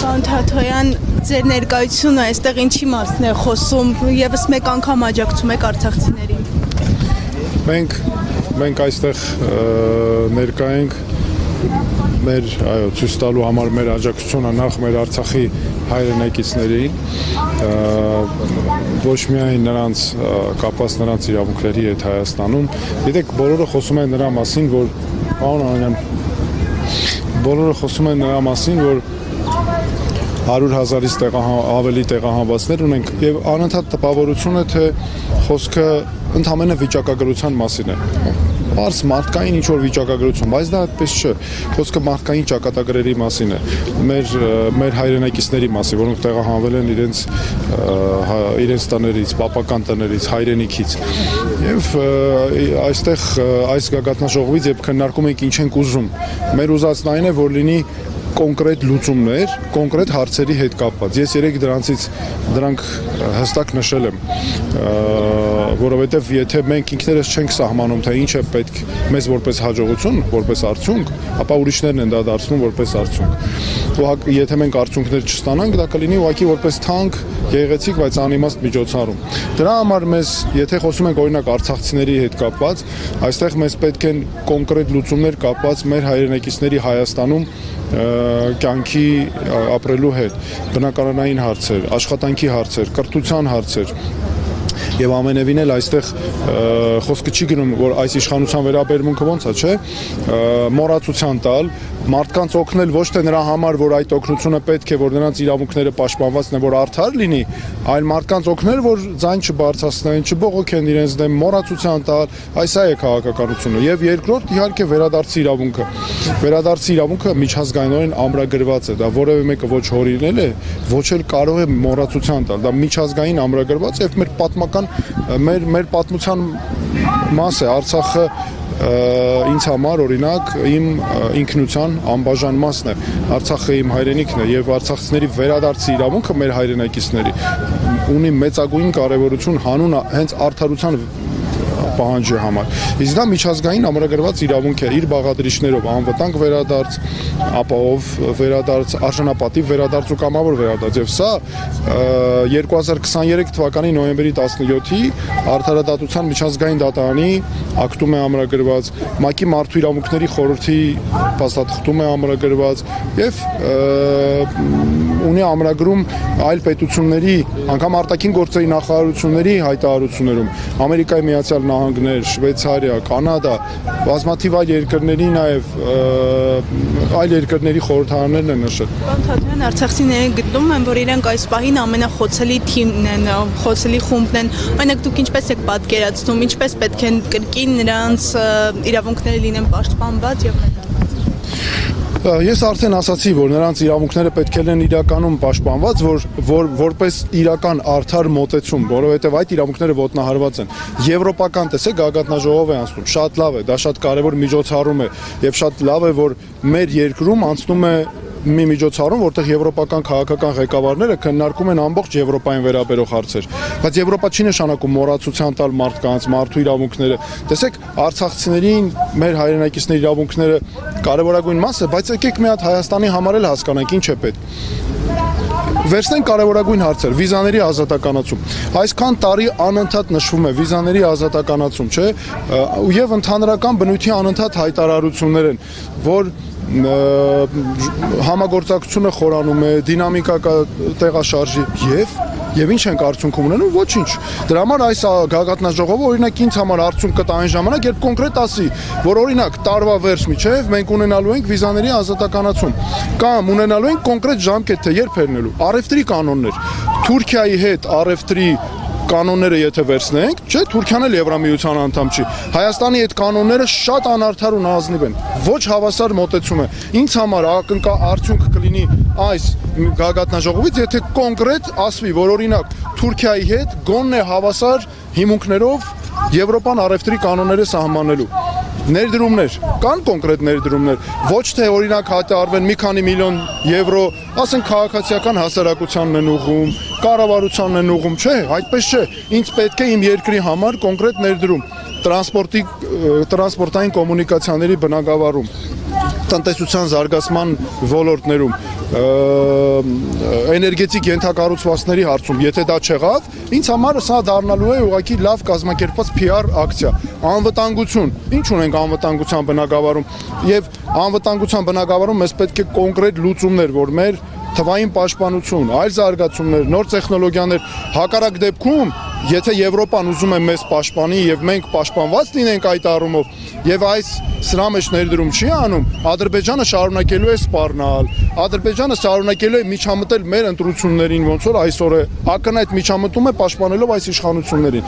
Պարոն Թաթոյան, ձեր ներկայությունը այստեղ ինչի մասն է խոսում, եւս մեկ անգամ աջակցում եք արցախցիներին։ Մենք այստեղ ներկա ենք մեր ցույց տալու համար մեր աջակցությունը նախ մեր Արցախի հայրենակիցներին, ոչ միայն նրանց կապված նրանց իրավունքների հետ Հայաստանում, գիտեք, բոլորը խոսում են նրա մասին, որ պարոն Անանյան, բոլորը խոսում են նրա մասին, որ 100,000-ից ավելի տեղահանվածներ ունենք եւ անընդհատ տպավորություն է, թե խոսքը ընդհանրապես վիճակագրության մասին է։ Պարզ մարդկային ինչ-որ վիճակագրություն, բայց դա այդպես չէ։ Խոսքը մարդկային ճակատագրերի մասին է, մեր հայրենակիցների մասին, որոնք տեղահանվել են իրենց տներից, պապական տներից, հայրենիքից։ Եվ այստեղ այս գագաթնաժողովից երբ քննարկում ենք ինչ ենք ուզում, մեր ուզածն այն է, որ լինի կոնկրետ լուծումներ, կոնկրետ հարցերի հետ կապված։ Ես երեք դրանք հստակ նշել եմ, որովհետև եթե մենք ինքներս չենք սահմանում, թե ինչ է պետք մեզ որպես հաջողություն, որպես արդյունք, ապա ուրիշներն են դա դարձնում որպես արդյունք։ Եթե մենք արդյունքներ չստանանք, դա կլինի ուղղակի որպես թանկ, գեղեցիկ, բայց անիմաստ միջոցառում։ Դրա համար մեզ, եթե խոսում ենք օրինակ արցախցիների հետ կապված, այստեղ մեզ պետք են կոնկրետ լուծումներ կապված մեր հայրենակիցների Հայաստանում կյանքի ապրելու հետ, բնակարանային հարցեր, աշխատանքի հարցեր, կրթության հարցեր եւ ամենևին էլ այստեղ խոսքը չի գնում, որ այս իշխանության վերաբերմունքը ոնց է, չէ, մոռացության տալ, մարդկանց օգնել ոչ թե նրա համար, որ այդ օգնությունը պետք է, որ նրանց իրավունքները պաշտպանված են, որ արդար լինի, այլ մարդկանց օգնել, որ ձայն չբարձրացնեն, չբողոքեն իրենց դեմ, մոռացության տալ, այս է քաղաքականությունը։ Եվ երկրորդ իհարկե վերադարձի իրավունքը։ Վերադարձի իրավունքը միջազգայինորեն ամրագրված է, դա որևէ մեկը ոչ հորինել է, ոչ էլ կարող է մոռացության տալ։ Դա միջազգային ամրագրված է եւ մեր պատմական մեր պատմության մաս է Արցախը ինձ համար օրինակ իմ ինքնության անբաժան մասն է Արցախը իմ հայրենիքն է եւ արցախցիների վերադարձի իրավունքը մեր հայրենակիցների ունի մեծագույն կարեւորություն հանուն հենց արդարության պահանջի համար։ Իսկ դա միջազգային ամրագրված իրավունք է իր բաղադրիչներով անվտանգ վերադարձ, ապահով վերադարձ, արժանապատիվ վերադարձ ու կամավոր վերադարձ։ Եվ սա 2023 թվականի նոյեմբերի 17-ի Արդարադատության միջազգային դատարանի ակտում է ամրագրված, ՄԱԿ-ի մարդու իրավունքների խորհրդի փաստաթղթում է ամրագրված եւ ունի ամրագրում այլ պետությունների, անգամ արտաքին գործերի նախարարությունների հայտարարություններում, Ամերիկայի Միացյալ Նահանգներ, Շվեյցարիա, Կանադա, բազմաթիվ այլ երկրների նաև այլ երկրների խորհրդարաններն են նշել։ Պարոն Թաթոյան, արցախցիները գտնում են, որ իրենք այս պահին ամենախոցելի թիմն են, խոցելի խումբն են։ Օրինակ դուք ինչպես եք պատկերացնում, ինչպես պետք է կրկին նրանց իրավունքները լինեն պաշտպանված եւ Ես արդեն ասացի, որ նրանց իրավունքները պետք է լինեն իրականում պաշտպանված, որպես իրական արդար մոտեցում, որովհետև այդ իրավունքները ոտնահարված են։ Եվրոպական, տեսեք, գագաթնաժողով է անցնում, շատ լավ է, դա շատ կարևոր միջոցառում է եւ շատ լավ է, որ մեր երկրում անցնում է մի միջոցառում, որտեղ եվրոպական քաղաքական ղեկավարները քննարկում են ամբողջ Եվրոպային վերաբերող հարցեր։ Բայց Եվրոպա չի նշանակում մոռացության տալ մարդկանց, մարդու իրավունքները։ Տեսեք, արցախցիներին, մեր հայրենակիցների իրավունքները կարևորագույն մաս է, բայց եկեք մի հատ Հայաստանի համար էլ հասկանանք ինչ է պետք։ Վերցնենք կարևորագույն հարցեր, վիզաների ազատականացում։ Այսքան տարի անընդհատ նշվում է վիզաների ազատականացում, չէ՞, եւ ընդհանրական բնույթի անընդհատ հայտարարություններ են, որ համագործակցությունը խորանում է, դինամիկա կա տեղաշարժի եւ ինչ ենք արդյունքում ունենում, ոչինչ։ Դրա համար այս գագաթնաժողովը օրինակ ինձ համար արդյունք կտա այն ժամանակ, երբ կոնկրետ ասի, որ օրինակ տարվա վերջ միջև մենք ունենալու ենք վիզաների ազատականացում կամ ունենալու ենք կոնկրետ ժամկետ, թե երբ հեռնելու։ Առևտրի կանոններ, Թուրքիայի հետ առևտրի կանոնները եթե վերցնենք, չէ, Թուրքիան էլ Եվրամիության անդամ չի։ Հայաստանի այդ կանոնները շատ անարդար ու նազնիվ են։ Ոչ հավասար մոտեցում է։ Ինձ համար ակնկա արդյունք կլինի այս գագաթնաժողովից, եթե կոնկրետ ասվի, որ օրինակ Թուրքիայի հետ գոնե հավասար հիմունքներով Եվրոպան առևտրի կանոնները սահմանելու։ Ներդրումներ, կան կոնկրետ ներդրումներ, ոչ թե օրինակ հայտարարվեն մի քանի միլիոն եվրո, ասենք քաղաքացիական հասարակությանն են ուղղում, կառավարությանն են ուղղում, չէ, այդպես չէ, ինձ պետք է իմ երկրի համար կոնկրետ ներդրում, տրանսպորտային կոմունիկացիաների բնագավառում, տնտեսության զարգացման ոլորտներում, էներգետիկ ենթակառուցվածքների հարցում, եթե դա չեղավ, ինձ համար սա դառնալու է ուղղակի լավ կազմակերպված PR ակցիա։ Անվտանգություն, ինչ ունենք անվտանգության բնագավառում, եւ անվտանգության բնագավառում մեզ պետք է կոնկրետ լուծումներ, որ մեր թվային պաշտպանություն, այլ զարգացումներ, նոր տեխնոլոգիաներ, հակառակ դեպքում, եթե Եվրոպան ուզում է մեզ պաշտպանի եւ մենք պաշտպանված լինենք այդ առումով, եւ այս սրա մեջ ներդրում չի անում, Ադրբեջանը շարունակելու է սպառնալ, Ադրբեջանը շարունակելու է միջամտել մեր ընտրություններին, ոնց որ այսօր է ակնհայտ միջամտում է պաշտպանելով այս իշխանություններին։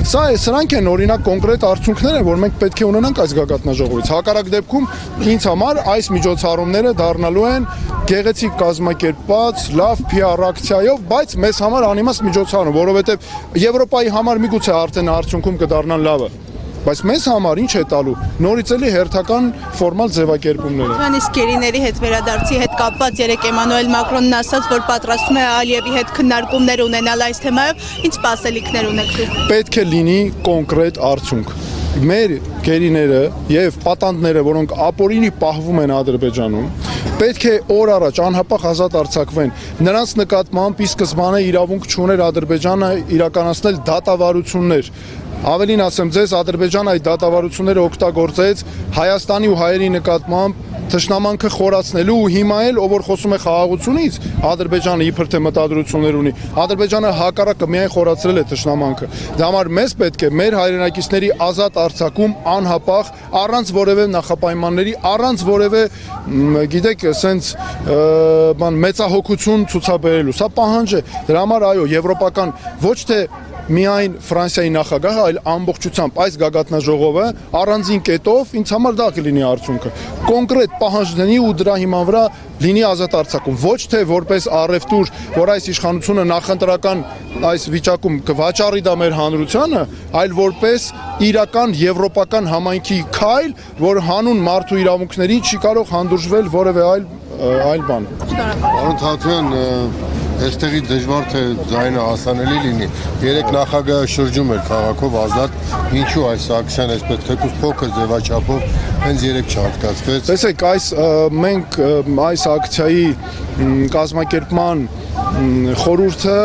Սրանք են օրինակ կոնկրետ արդյունքները, որ մենք պետք է ունենանք այս գագաթնաժողովից։ Հակառակ դեպքում ինձ համար այս միջոցառումները դառնալու են գեղեցիկ կազմակերպված, լավ PR ակցիայով, բայց մեզ համար անիմաստ միջոցառում, որովհետեւ Եվրոպայի համար միգուցե արդեն արդյունքում կդառնան լավը, բայց մեզ համար ինչ է տալու նորից էլի հերթական ֆորմալ ձևակերպումները։ Իսկ գերիների հետ վերադարձի հետ կապված երեք Էմանուել Մակրոնն ասաց, որ պատրաստվում է Ալիևի հետ քննարկումներ ունենալ այս թեմայով, ինչ սպասելիքներ ունեք դուք։ Պետք է լինի կոնկրետ արդյունք։ Մեր գերիները եւ պատանդները, որոնք ապօրինի պահվում են Ադրբեջանում, պետք է օր առաջ անհապաղ ազատ արձակվեն։ Նրանց նկատմամբ ի սկզբանե իրավունք չուներ Ադրբեջանը իրականացնել դատավարություններ։ Ավելին ասեմ ձեզ, Ադրբեջանը այդ դատավարությունները օգտագործեց Հայաստանի ու հայերի նկատմամբ թշնամանքը խորացնելու ու հիմա էլ ով որ խոսում է խաղաղությունից, Ադրբեջանը իբր թե մտադրություններ ունի, Ադրբեջանը հակառակը միայն խորացրել է թշնամանքը։ Դա համար մեզ պետք է մեր հայրենակիցների ազատ արձակում անհապաղ, առանց որևէ նախապայմանների, առանց որևէ, գիտեք, սենց մեծահոգություն ցուցաբերելու։ Սա պահանջ է։ Դրա համար այո, եվրոպական ոչ թե միայն Ֆրանսիայի նախագահը, այլ ամբողջությամբ այս գագաթնաժողովը առանձին կետով ինձ համար դա կլինի արդյունքը։ Կոնկրետ պահանջ դնի ու դրա հիման վրա լինի ազատ արձակում, ոչ թե որպես առևտուր, որ այս իշխանությունը նախընտրական այս վիճակում կվաճառի դա մեր հանրությանը, այլ որպես իրական եվրոպական համայնքի քայլ, որ հանուն մարդու իրավունքների չի կարող հանդուրժվել որևէ այլ բան։ Պարոն Թաթյան, այստեղի դժվար թե ձայնը հասանելի լինի։ Երեք նախագահը շրջում էր քաղաքով ազատ, ինչու այս ակցիան այսպես թեկուզ փոքր ձևաչափով հենց երեք չհատկացվեց։ Տեսեք, մենք այս ակցիայի կազմակերպման խորհուրդը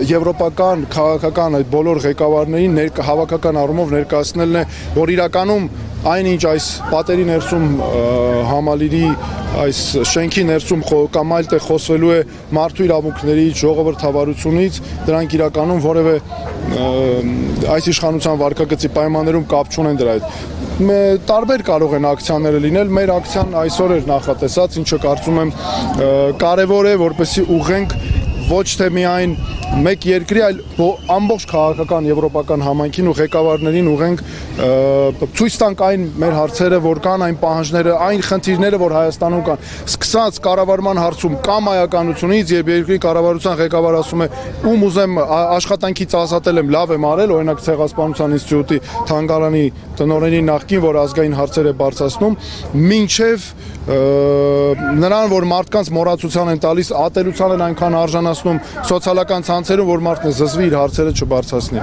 եվրոպական քաղաքական այդ բոլոր ղեկավարներին հավաքական առումով ներկայացնելն է, որ իրականում այնինչ այս պատերի ներսում համալիրի այս շենքի ներսում կամ այլ տեղ խոսվելու է մարդու իրավունքներից, ժողովրդավարությունից, դրանք իրականում որևէ այս իշխանության վարկագծի պայմաններում կապ չունեն դրա հետ։ Տարբեր կարող են ակցիաները լինել, մեր ակցիան այսօր էր նախատեսած, ինչը կարծում եմ կարևոր է, որպեսզի ուղղենք ոչ թե միայն մեկ երկրի, այլ ամբողջ քաղաքական եվրոպական համայնքին ու ղեկավարներին ուղենք ցույց տանք այն մեր հարցերը, որ կան, այն պահանջները, այն խնդիրները, որ Հայաստանում կան։ Սկսած կառավարման հարցում կամայականությունից, երբ երկրի կառավարության ղեկավարը ասում է, ում ուզեմ աշխատանքից ազատել եմ, լավ եմ արել, օրինակ Ցեղասպանության ինստիտուտի թանգարանի տնօրենի նախկին, որ ազգային հարցեր է բարձրացնում, մինչև նրան, որ մարդկանց մոռացության են տալիս, ատելության են այնքան արժանացնում սոցիալական ցանցերում, որ մարդն զզվի իր հարցերը չբարձրացնի։